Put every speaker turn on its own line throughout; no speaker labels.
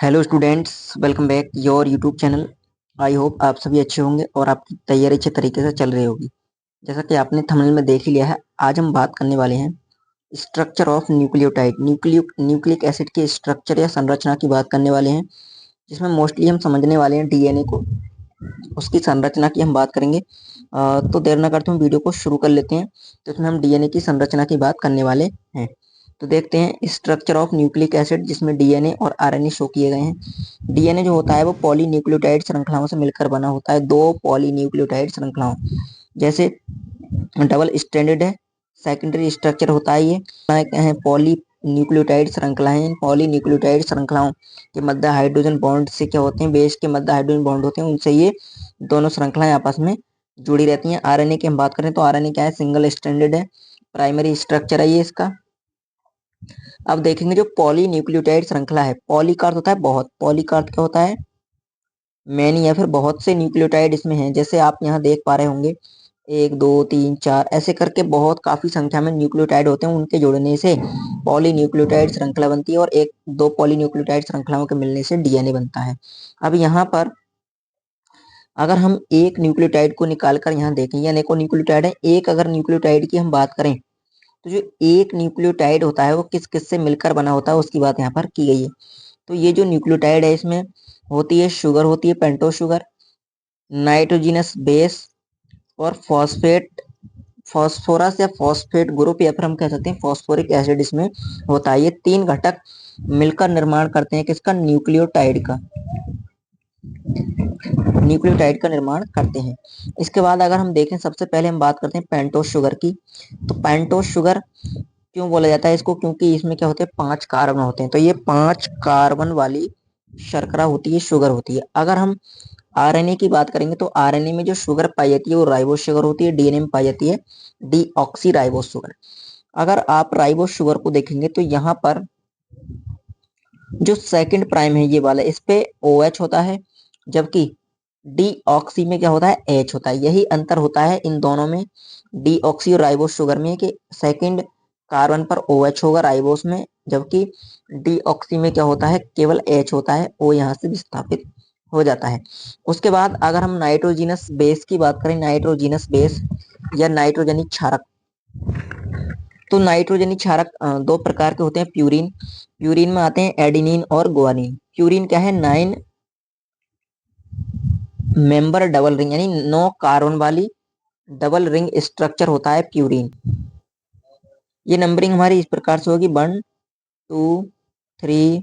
Hello students, welcome back your YouTube channel. I hope आप सभी अच्छे होंगे और आपकी तैयारी अच्छे तरीके से चल रही होगी। जैसा कि आपने थंबनेल में देख ही लिया है, आज हम बात करने वाले हैं structure of nucleotide, nucleic acid के स्ट्रक्चर या संरचना की बात करने वाले हैं, जिसमें मोस्टली हम समझने वाले हैं डीएनए को, उसकी संरचना की हम बात करेंगे। तो देर न करते हुए वीडियो को शुरू कर लेते हैं। तो इसमें हम डीएनए की संरचना की बात करने वाले हैं। तो देखते हैं स्ट्रक्चर ऑफ न्यूक्लिक एसिड, जिसमें डीएनए और आरएनए शो किए गए हैं। डीएनए जो होता है वो पॉलीन्यूक्लियोटाइड श्रृंखलाओं से मिलकर बना होता है, दो पॉलीन्यूक्लियोटाइड श्रृंखलाओं जैसे डबल स्ट्रैंडेड है। सेकेंडरी स्ट्रक्चर होता है ये पॉली न्यूक्लियोटाइड श्रृंखलाएं। पॉली न्यूक्लियोटाइड श्रृंखलाओं के मध्य हाइड्रोजन बॉन्ड से क्या होते हैं, बेस के मध्य हाइड्रोजन बॉन्ड होते हैं, उनसे ये दोनों श्रृंखलाएं आपस में जुड़ी रहती हैं। आरएनए की हम बात करें तो आरएनए क्या है, सिंगल स्ट्रैंडेड है, प्राइमरी स्ट्रक्चर है ये इसका। अब देखेंगे जो पॉली न्यूक्लियोटाइड श्रृंखला है, पॉली का अर्थ होता है बहुत, पॉली का अर्थ क्या होता है, मैनी या फिर बहुत से न्यूक्लियोटाइड इसमें हैं। जैसे आप यहाँ देख पा रहे होंगे, 1 2 3 4 ऐसे करके बहुत काफी संख्या में न्यूक्लियोटाइड होते हैं, उनके जुड़ने से पॉली न्यूक्लियोटाइड श्रृंखला बनती है और एक दो पॉली न्यूक्लियोटाइड श्रृंखलाओं के मिलने से डीएनए बनता है। अब यहाँ पर अगर हम एक न्यूक्लियोटाइड को निकालकर यहाँ देखें, ये अनेकों न्यूक्लियोटाइड है, एक अगर न्यूक्लियोटाइड की हम बात करें तो जो एक न्यूक्लियोटाइड होता है वो किस किस से मिलकर बना होता है उसकी बात यहाँ पर की गई है। तो ये जो न्यूक्लियोटाइड है इसमें होती है शुगर, होती है पेंटोस शुगर, नाइट्रोजिनस बेस और फॉस्फेट, फॉस्फोरस या फॉस्फेट ग्रुप, या फिर हम कह सकते हैं फॉस्फोरिक एसिड इसमें होता है। ये तीन घटक मिलकर निर्माण करते हैं किसका, न्यूक्लियोटाइड का निर्माण करते हैं। इसके बाद अगर हम देखें, सबसे पहले हम बात करते हैं पेंटोस शुगर की। तो पेंटोस शुगर क्यों बोला जाता है इसको, क्योंकि इसमें क्या होते हैं, 5 कार्बन होते हैं। तो ये 5 कार्बन वाली शर्करा होती है, शुगर होती है। अगर हम आरएनए की बात करेंगे तो आरएनए में जो शुगर पाई जाती है वो राइबोस शुगर होती है, डीएनए में पाई जाती है डीऑक्सी राइबोस शुगर। अगर आप राइबोस शुगर को देखेंगे तो यहाँ पर जो सेकंड प्राइम है ये वाला, इस पे OH होता है, जबकि डीऑक्सी में क्या होता है, H होता है। यही अंतर होता है इन दोनों में, डीऑक्सी और राइबोस शुगर में, कि सेकंड कार्बन पर OH होगा राइबोस में, जबकि डीऑक्सी में क्या होता है, केवल H होता है, O यहाँ से विस्थापित हो जाता है। उसके बाद अगर हम नाइट्रोजिनस बेस की बात करें, नाइट्रोजिनस बेस या नाइट्रोजनी क्षारक, तो नाइट्रोजनी क्षारक दो प्रकार के होते हैं। प्यूरिन, प्यूरिन में आते हैं एडिनिन और गुआनिन। प्यूरिन क्या है, 9 मेंबर डबल रिंग, यानी 9 कार्बन वाली डबल रिंग स्ट्रक्चर होता है प्यूरिन। ये नंबरिंग हमारी इस प्रकार से होगी, 1 2 3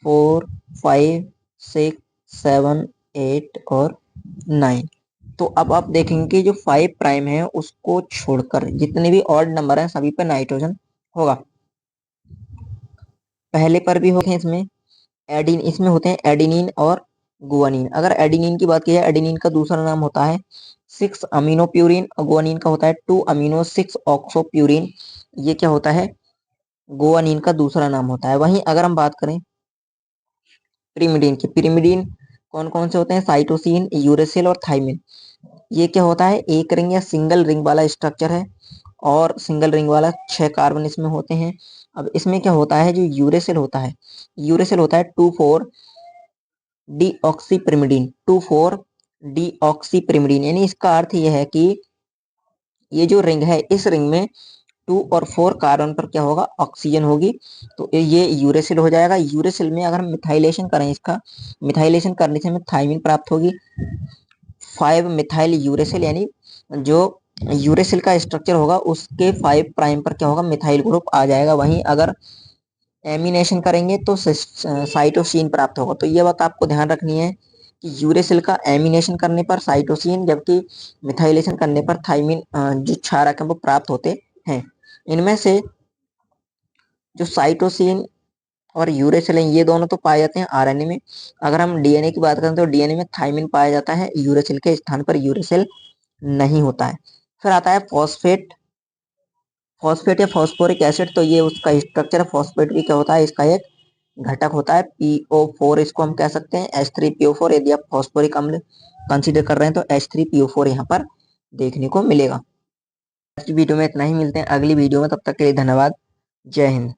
4 5 6 7 8 और 9। तो अब आप देखेंगे कि जो 5 प्राइम है उसको छोड़कर जितने भी ऑड नंबर हैं सभी पर नाइट्रोजन होगा। पहले पर भी होते हैं इसमें एडिन, इसमें होते हैं एडिनिन और गुआनिन। अगर एडिनिन की बात की जाए, एडिनिन का दूसरा नाम होता है 6 अमीनो प्यूरिन और गुआनिन का होता है 2 अमीनो 6 ऑक्सो प्यूरिन। ये क्या होता है, गुआनिन का दूसरा नाम होता है। वहीं अगर हम बात करें पिरिमिडीन की, पिरिमिडीन कौन कौन से होते हैं, साइटोसिन, यूरेसिल और थाइमिन। ये क्या होता है, एक रिंग या सिंगल रिंग वाला स्ट्रक्चर है, और सिंगल रिंग वाला 6 कार्बन इसमें होते हैं। अब इसमें क्या होता है, जो यूरेसिल होता है, यूरेसिल होता है 2,4 डीऑक्सीपिरिमिडीन, 2,4 डीऑक्सीपिरिमिडीन। यानी इसका अर्थ यह है कि ये जो रिंग है, इस रिंग में 2 और 4 कार्बन पर क्या होगा, ऑक्सीजन होगी, तो ये यूरेसिल हो जाएगा। यूरेसिल में अगर हम मिथाइलेशन करें, इसका मिथाइलेशन करने से हमें थाइमिन प्राप्त होगी, 5 मिथाइल यूरेसिल, यानी जो यूरेसिल का स्ट्रक्चर होगा उसके 5 प्राइम पर क्या होगा, मिथाइल ग्रुप आ जाएगा। वहीं अगर एमिनेशन करेंगे तो साइटोसिन प्राप्त होगा। तो ये बात आपको ध्यान रखनी है कि यूरेसिल का एमिनेशन करने पर साइटोसिन, जबकि मिथाइलेशन करने पर थाइमिन जो क्षारक है वो प्राप्त होते हैं। इनमें से जो साइटोसिन और यूरेसिल है, ये दोनों तो पाए जाते हैं आरएनए में। अगर हम डीएनए की बात करें तो डीएनए में थाइमिन पाया जाता है, यूरेसिल के स्थान पर यूरेसिल नहीं होता है। फिर आता है फॉस्फेट, फॉस्फेट या फॉस्फोरिक एसिड, तो ये उसका स्ट्रक्चर है। फॉस्फेट भी क्या होता है, इसका एक घटक होता है, PO4 इसको हम कह सकते हैं, H3PO4। यदि आप फॉस्फोरिक अम्ल कंसीडर कर रहे हैं तो H3PO4 यहाँ पर देखने को मिलेगा। आज की वीडियो में इतना ही, मिलते हैं अगली वीडियो में, तब तक के लिए धन्यवाद, जय हिंद।